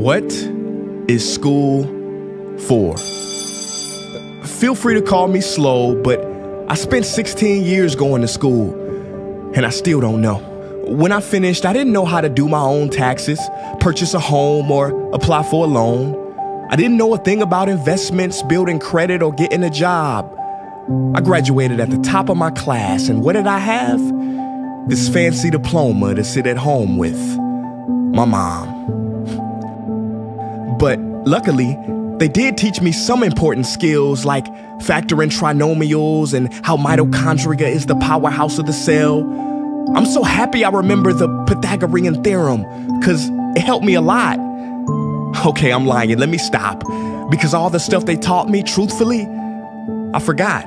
What is school for? Feel free to call me slow, but I spent 16 years going to school, and I still don't know. When I finished, I didn't know how to do my own taxes, purchase a home, or apply for a loan. I didn't know a thing about investments, building credit, or getting a job. I graduated at the top of my class, and what did I have? This fancy diploma to sit at home with my mom. But luckily, they did teach me some important skills like factoring trinomials and how mitochondria is the powerhouse of the cell. I'm so happy I remember the Pythagorean theorem, because it helped me a lot. Okay, I'm lying. Let me stop. Because all the stuff they taught me, truthfully, I forgot.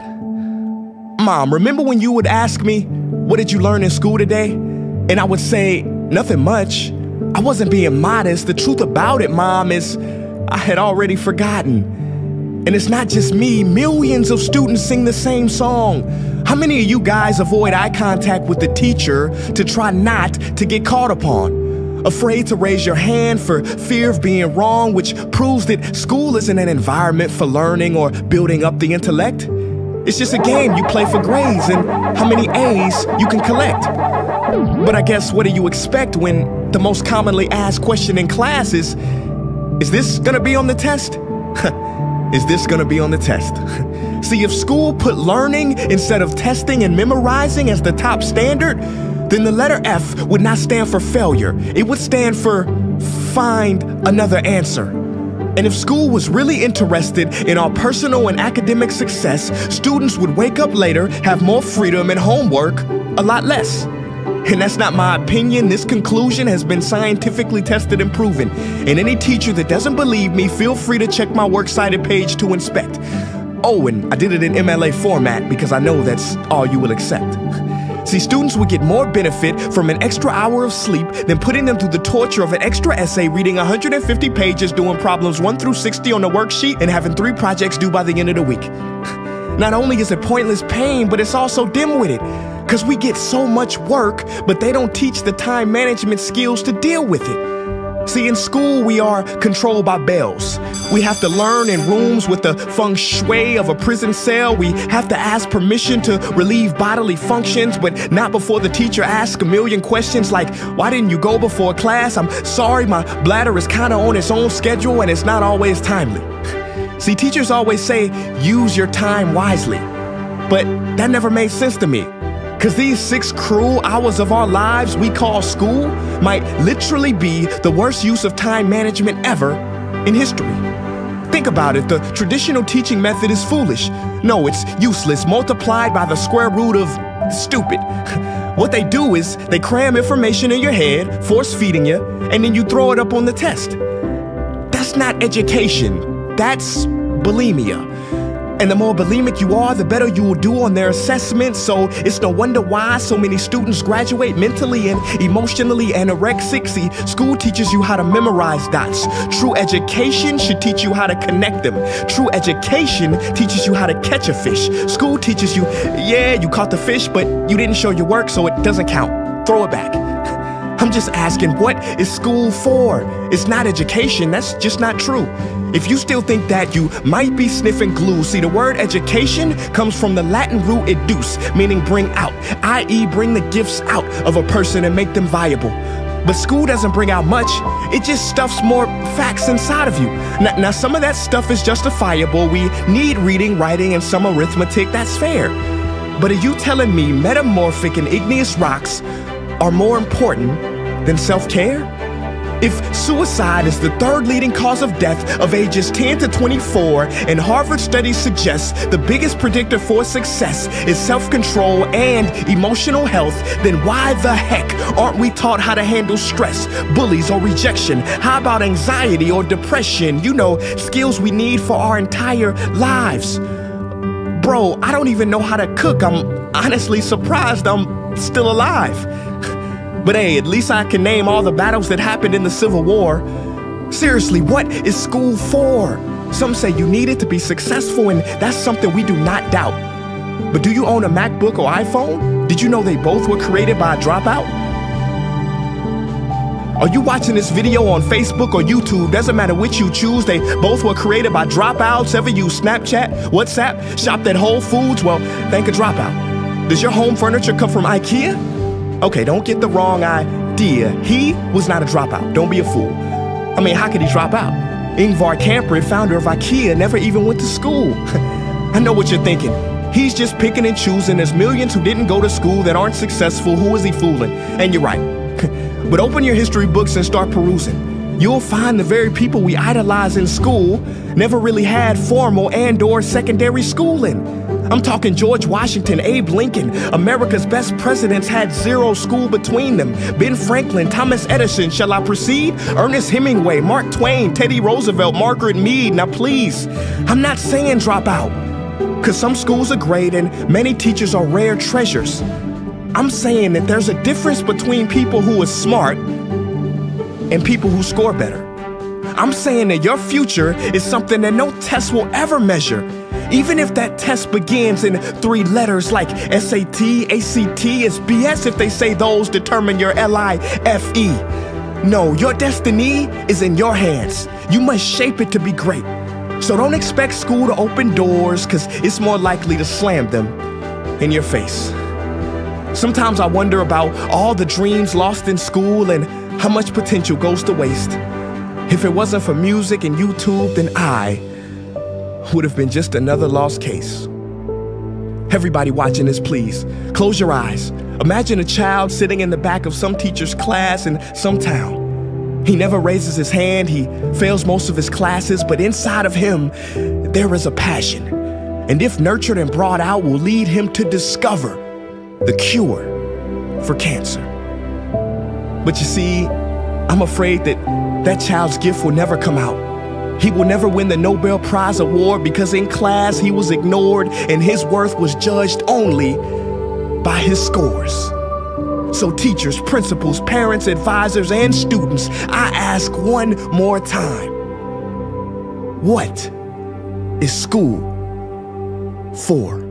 Mom, remember when you would ask me, what did you learn in school today? And I would say, nothing much. I wasn't being modest. The truth about it, Mom, is I had already forgotten. And it's not just me. Millions of students sing the same song. How many of you guys avoid eye contact with the teacher to try not to get caught upon? Afraid to raise your hand for fear of being wrong, which proves that school isn't an environment for learning or building up the intellect. It's just a game you play for grades and how many A's you can collect. But I guess what do you expect when the most commonly asked question in class is this gonna be on the test? Is this gonna be on the test? See, if school put learning instead of testing and memorizing as the top standard, then the letter F would not stand for failure. It would stand for find another answer. And if school was really interested in our personal and academic success, students would wake up later, have more freedom, and homework a lot less. And that's not my opinion. This conclusion has been scientifically tested and proven. And any teacher that doesn't believe me, feel free to check my works cited page to inspect. Oh, and I did it in MLA format because I know that's all you will accept. See, students would get more benefit from an extra hour of sleep than putting them through the torture of an extra essay, reading 150 pages, doing problems 1 through 60 on the worksheet, and having 3 projects due by the end of the week. Not only is it pointless pain, but it's also dim-witted, because we get so much work, but they don't teach the time management skills to deal with it. See, in school, we are controlled by bells. We have to learn in rooms with the feng shui of a prison cell. We have to ask permission to relieve bodily functions, but not before the teacher asks a million questions like, why didn't you go before class? I'm sorry, my bladder is kind of on its own schedule and it's not always timely. See, teachers always say, use your time wisely. But that never made sense to me. Because these 6 cruel hours of our lives we call school might literally be the worst use of time management ever in history. Think about it, the traditional teaching method is foolish. No, it's useless, multiplied by the square root of stupid. What they do is they cram information in your head, force feeding you, and then you throw it up on the test. That's not education, that's bulimia. And the more bulimic you are, the better you will do on their assessments. So it's no wonder why so many students graduate mentally and emotionally anorexic. See, school teaches you how to memorize dots. True education should teach you how to connect them. True education teaches you how to catch a fish. School teaches you, yeah, you caught the fish, but you didn't show your work, so it doesn't count. Throw it back. I'm just asking, what is school for? It's not education, that's just not true. If you still think that, you might be sniffing glue. See, the word education comes from the Latin root educe, meaning bring out, i.e. bring the gifts out of a person and make them viable. But school doesn't bring out much, it just stuffs more facts inside of you. Now some of that stuff is justifiable. We need reading, writing, and some arithmetic, that's fair. But are you telling me metamorphic and igneous rocks are more important than self-care? If suicide is the 3rd leading cause of death of ages 10 to 24, and Harvard studies suggest the biggest predictor for success is self-control and emotional health, then why the heck aren't we taught how to handle stress, bullies, or rejection? How about anxiety or depression? You know, skills we need for our entire lives. Bro, I don't even know how to cook. I'm honestly surprised I'm still alive. But hey, at least I can name all the battles that happened in the Civil War. Seriously, what is school for? Some say you need it to be successful, and that's something we do not doubt. But do you own a MacBook or iPhone? Did you know they both were created by a dropout? Are you watching this video on Facebook or YouTube? Doesn't matter which you choose. They both were created by dropouts. Ever use Snapchat, WhatsApp, shopped at Whole Foods? Well, thank a dropout. Does your home furniture come from IKEA? Okay, don't get the wrong idea. He was not a dropout. Don't be a fool. I mean, how could he drop out? Ingvar Kamprad, founder of IKEA, never even went to school. I know what you're thinking. He's just picking and choosing. There's millions who didn't go to school that aren't successful. Who is he fooling? And you're right. But open your history books and start perusing. You'll find the very people we idolize in school never really had formal and/or secondary schooling. I'm talking George Washington, Abe Lincoln. America's best presidents had zero school between them. Ben Franklin, Thomas Edison, shall I proceed? Ernest Hemingway, Mark Twain, Teddy Roosevelt, Margaret Mead. Now please, I'm not saying drop out, because some schools are great and many teachers are rare treasures. I'm saying that there's a difference between people who are smart and people who score better. I'm saying that your future is something that no test will ever measure. Even if that test begins in 3 letters like SAT, ACT, it's BS if they say those determine your LIFE. No, your destiny is in your hands. You must shape it to be great. So don't expect school to open doors, because it's more likely to slam them in your face. Sometimes I wonder about all the dreams lost in school and how much potential goes to waste. If it wasn't for music and YouTube, then I would have been just another lost case. Everybody watching this, please, close your eyes. Imagine a child sitting in the back of some teacher's class in some town. He never raises his hand, he fails most of his classes, but inside of him, there is a passion. And if nurtured and brought out, will lead him to discover the cure for cancer. But you see, I'm afraid that that child's gift will never come out. He will never win the Nobel Prize award because in class he was ignored and his worth was judged only by his scores. So teachers, principals, parents, advisors, and students, I ask one more time, what is school for?